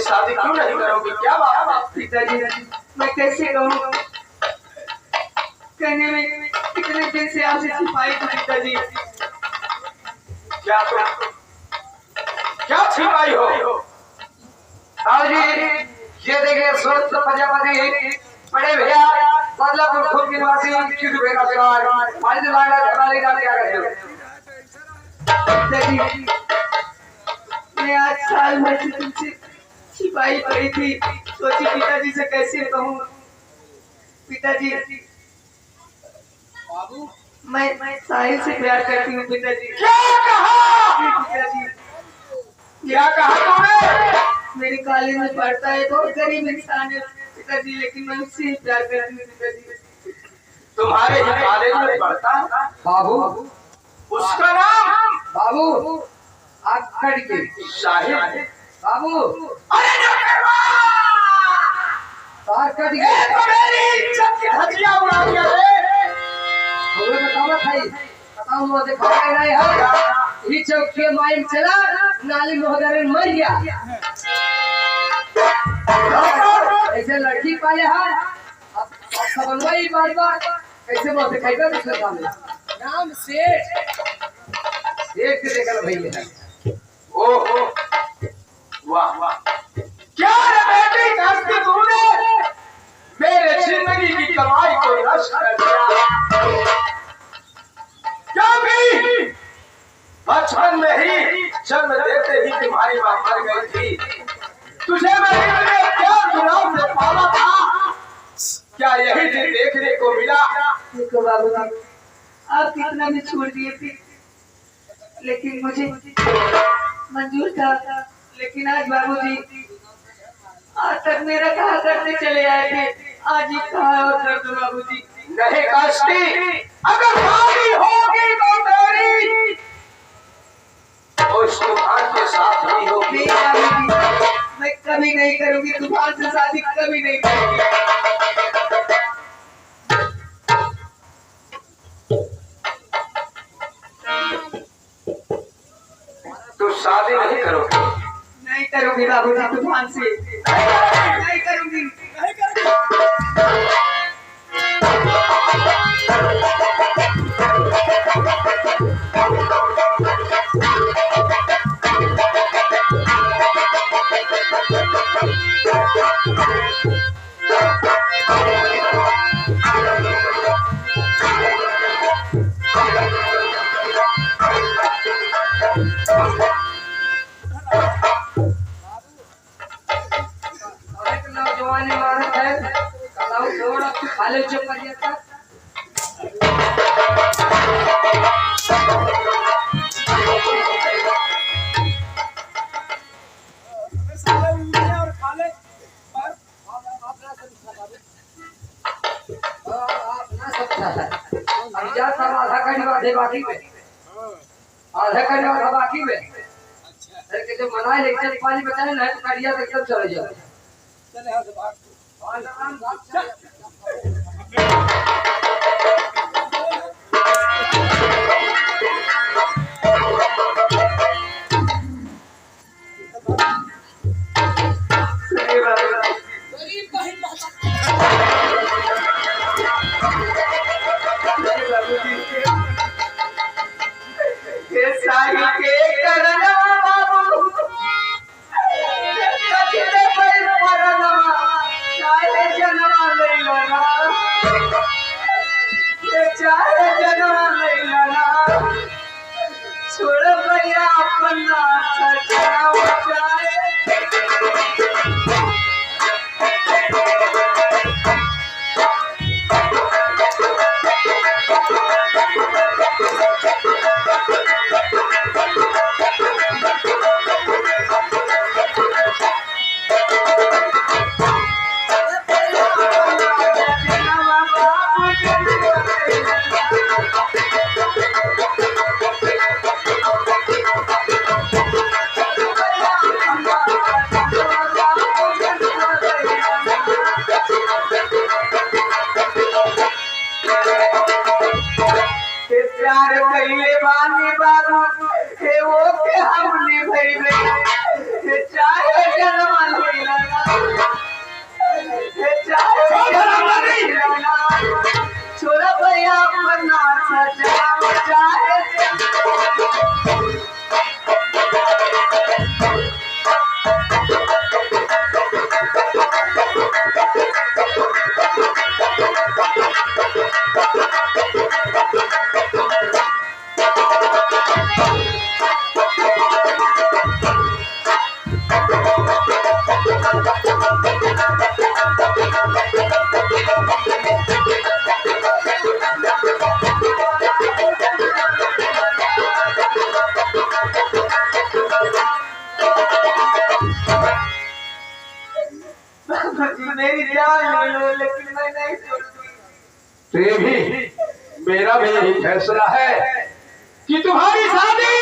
शादी क्यों नहीं करोगे? क्या बात है? पिताजी मैं कैसे कहूँ, कहने में कितने दिन से आपसे छिपाई थी पिताजी। क्या छिपाई हो? आओ जी, ये देखिए स्वस्थ प्रजापति बड़े भैया बदलापुर खुद के निवासी किस रुपए का प्यार मालिक लाडा वाले का क्या करते हो? पिताजी मैं आज साल भर से तुमसे छिपाई पड़ी थी, सोची पिताजी से कैसे कहूँ। पिताजी मैं साहिल से प्यार करती हूँ पिताजी। क्या कहा? पिताजी क्या कहा तुमने? मेरे कॉलेज में पढ़ता है, बहुत गरीब इंसान है पिताजी, लेकिन मैं उससे ही प्यार करती हूँ पिताजी। तुम्हारे ही कॉलेज में पढ़ता है बाबू, उसका नाम बाबू आकड़ के शाहिद। बाबू अरे आकड़ के ये तो मेरी इज्जत की धज्जियां उड़ा दिया रे। हमें बताओ भाई, बताओ मुझे खबर नहीं है। ये चौक के माइल चला नाली मोहदर मर गया, ऐसे लड़की पाले हैं। अब समझवा ही बार बार कैसे बोलते खाएगा दूसरे सामने नाम सेठ सेठ के देखा भैया। ओहो वाह वाह, क्या रे बेटी करती तूने? मेरे जिंदगी की कमाई को नष्ट कर दिया। क्योंकि बचपन में ही जन्म देते ही तुम्हारी मां मर गई थी। तुझे मैंने क्या गुनाह से पाला था? क्या यही दिन देखने को मिला? देखो बाबूजी, आप कितना भी छोड़ दिए थे, लेकिन मुझे मंजूर था। लेकिन आज बाबूजी, आज तक मेरा कहा करते चले आए थे, आज ही कहा और कर दो बाबूजी। नहीं कष्टी, अगर शादी होगी तो तेरी उस तूफान के साथ नहीं होगी। नहीं बाबूजी, मैं कभी नहीं करूंगी, तूफान से शादी कभी नहीं करूंगी। तू शादी नहीं करोगी? नहीं करूंगी बाबूजी, तूफान से नहीं करूंगी। नौजवान इमारत है, कलाऊ थोड़ा खाली चुप कर दिया। आधा बाकी में आधा कड़ी वाला बाकी में जो मनाए लेकिन पानी बचाए ना तो कड़िया तक सब चले जाए। छोड़ भैया अपना प्यार कइले बानी बाबू हे वो के हमने भई चाहे जन्म मेरी जान ले लो लेकिन मैं नहीं छोड़ूंगी। तो ये भी मेरा भी यही फैसला है कि तुम्हारी शादी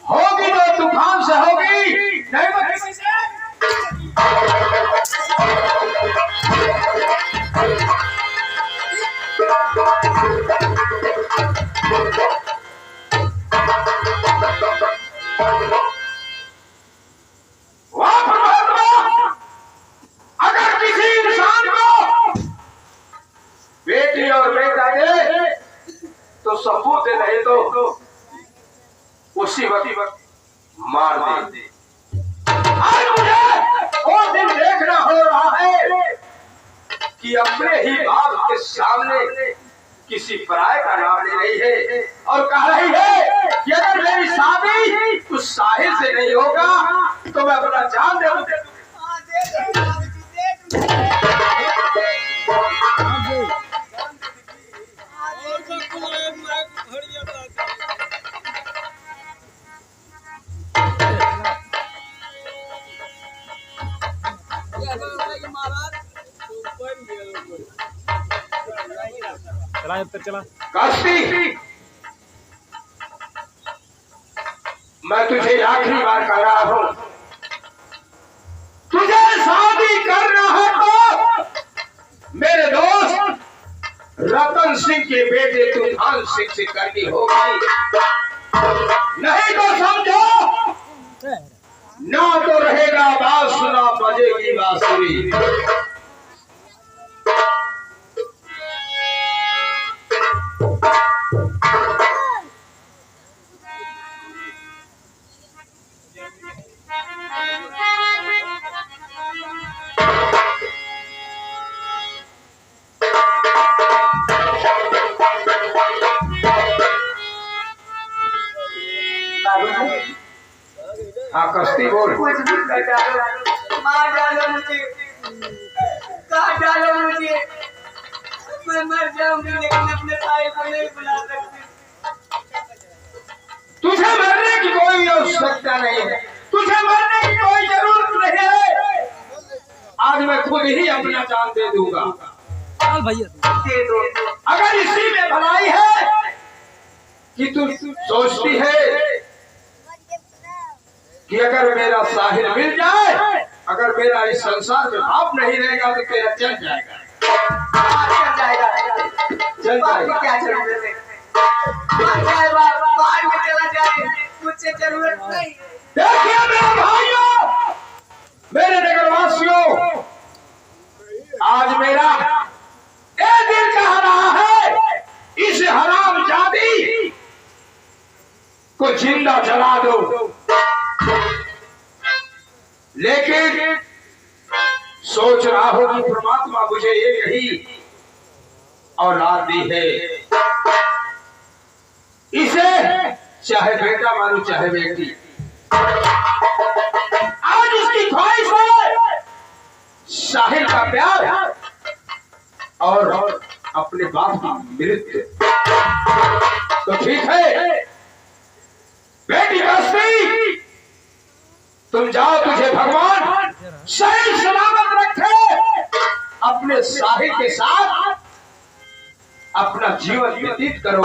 होगी तो तूफान से होगी, नहीं तो किसी से। वाह परमात्मा, अगर किसी इंसान को बेटी और बेटा दे तो सबूत दे, नहीं तो उसी वक्त मार दे। आज मुझे वो दिन देखना हो रहा है कि अपने ही बाप के सामने किसी पराये का नाम ले रही है और कह रही है कि अगर मेरी शादी उस साहिल से नहीं होगा तो मैं अपना जान दे दूंगा। चला कास्ती, मैं तुझे आखिरी बार कह रहा हूं, तुझे शादी करना है तो मेरे दोस्त रतन सिंह के बेटे तूफान सिंह से करनी होगी, नहीं तो समझो ना तो रहेगा बात सुना बजेगी बांसुरी। हाँ कस्ती बोल। कुछ भी कर डालो, मार डालो मुझे, काट डालो मुझे, मैं मर जाऊंगी लेकिन अपने भाई को नहीं बुला सकती। तुझे मरने की कोई आवश्यकता नहीं है, तुझे मरने की कोई जरूरत नहीं है। आज मैं खुद ही अपना जान दे दूंगा। भैया दे दो। अगर इसी में भलाई है कि तू सोचती है कि अगर मेरा साहिल मिल जाए, अगर मेरा इस संसार में बाप नहीं रहेगा तो तेरा चल जाएगा। चल जाएगा, चल बाप की जाएगा। क्या जरूरत है? चाहे बाप बाहर में चला जाए, मुझसे जरूरत नहीं। देखिए मेरे भाइयों, मेरे नगरवासियों, आज मेरा ये दिल कह रहा है इस हरामजादी को जिंदा जला दो, लेकिन सोच रहा हूं कि परमात्मा मुझे एक ही औलाद दी है, इसे चाहे बेटा मानो चाहे बेटी, आज इसकी ख्वाहिश है साहिल का प्यार और अपने बाप की मृत्यु। तो ठीक है बेटी कस्ती, तुम जाओ, तुझे भगवान सही सलामत रखे, अपने साहिल के साथ अपना जीवन व्यतीत करो।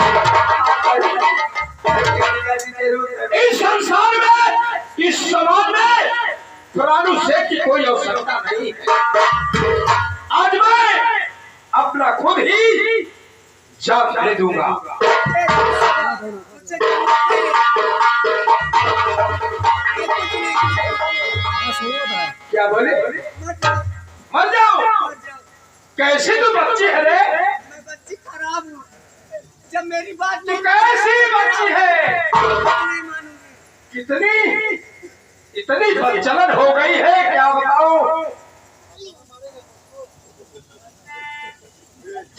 इस संसार में, इस समाज में पुरानों से की कोई आवश्यकता नहीं है। आज मैं अपना खुद ही जान दे दूंगा। क्या बोले? मर जाओ? कैसी तू बच्ची है रे? मैं बच्ची खराब हूँ, जब मेरी बात तू कैसी बच्ची है? नहीं मानूंगी। कितनी इतनी बदचलन हो गई है, क्या बताऊं?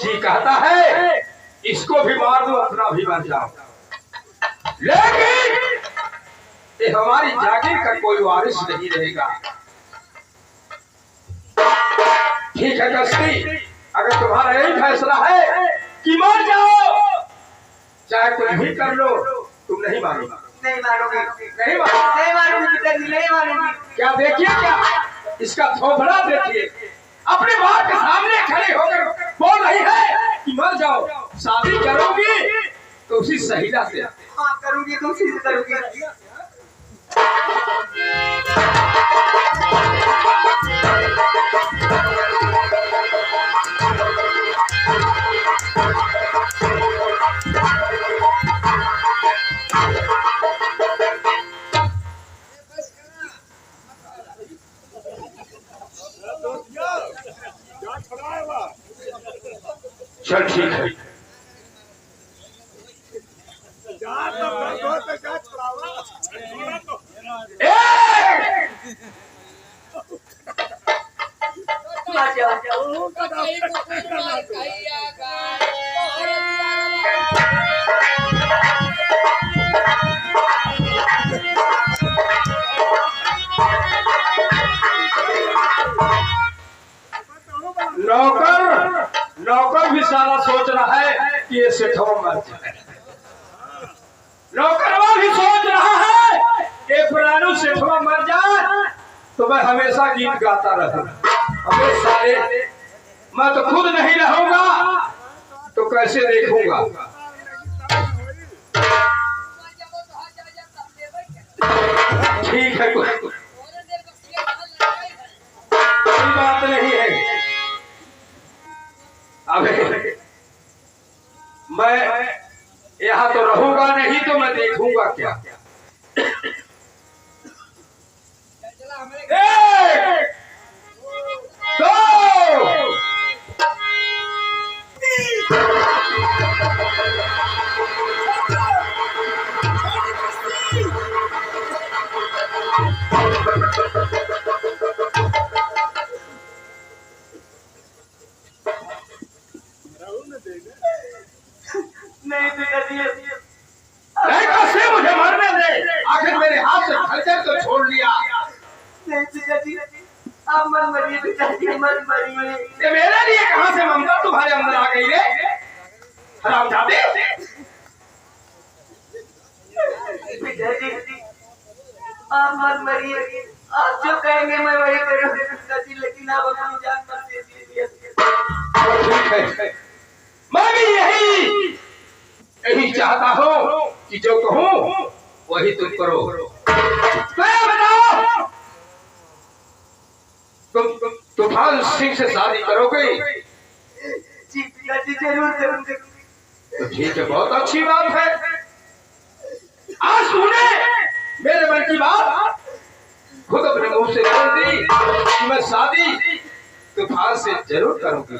जी कहता है इसको भी मार दो, अपना भी मर जाओ, लेकिन ये हमारी जागीर का कोई वारिस नहीं रहेगा। ठीक है कस्ती, अगर तुम्हारा यही फैसला है कि मर जाओ, चाहे कुछ भी कर लो, तुम नहीं मानोगे। नहीं मानूंगी, नहीं मानोगे? नहीं मानूंगी पिताजी, नहीं मानूंगी। क्या देखिए, क्या इसका थोपड़ा देखिए, अपने माँ के सामने खड़े होकर बोल रही है कि मर जाओ, शादी करोगी तो उसी सहीला से। हाँ करूंगी तो उसी से करूंगी। चल ठीक है। नौकर भी सारा सोच रहा है कि ये सेठवा मर जाए। नौकरवा भी सोच रहा है कि पुरानू सेठवा मर जाए तो मैं हमेशा गीत गाता रहूंगा। अबे साले, मैं तो खुद नहीं रहूंगा तो कैसे देखूंगा। ठीक है, कोई बात नहीं है। अबे मैं यहाँ तो रहूंगा नहीं तो मैं देखूंगा क्या। एक, दो, नहीं पिताजी, नहीं कैसे मुझे मरने दे। आखिर मेरे हाथ से खंजर तो छोड़ लिया। नहीं पिताजी, आप मत मरिए पिताजी, मत मरिए। ये मेरे लिए कहां से ममता तुम्हारे अंदर आ गई रे हरामजादे। पिताजी आप मत मरिए, आप जो कहेंगे मैं वही करूंगी पिताजी, लेकिन आप अपनी जान मत दे दीजिए। ठीक है, मैं भी यही चाहता हूँ कि जो कहूँ वही तुम करो। मैं बताओ, तुम तूफान सिंह से शादी करोगे? जी पिताजी जरूर करूंगी। तो ठीक है, बहुत अच्छी बात है। आज सुने मेरे मन की बात, खुद अपने मुंह से बोल दी कि मैं शादी तूफान से जरूर करूंगी।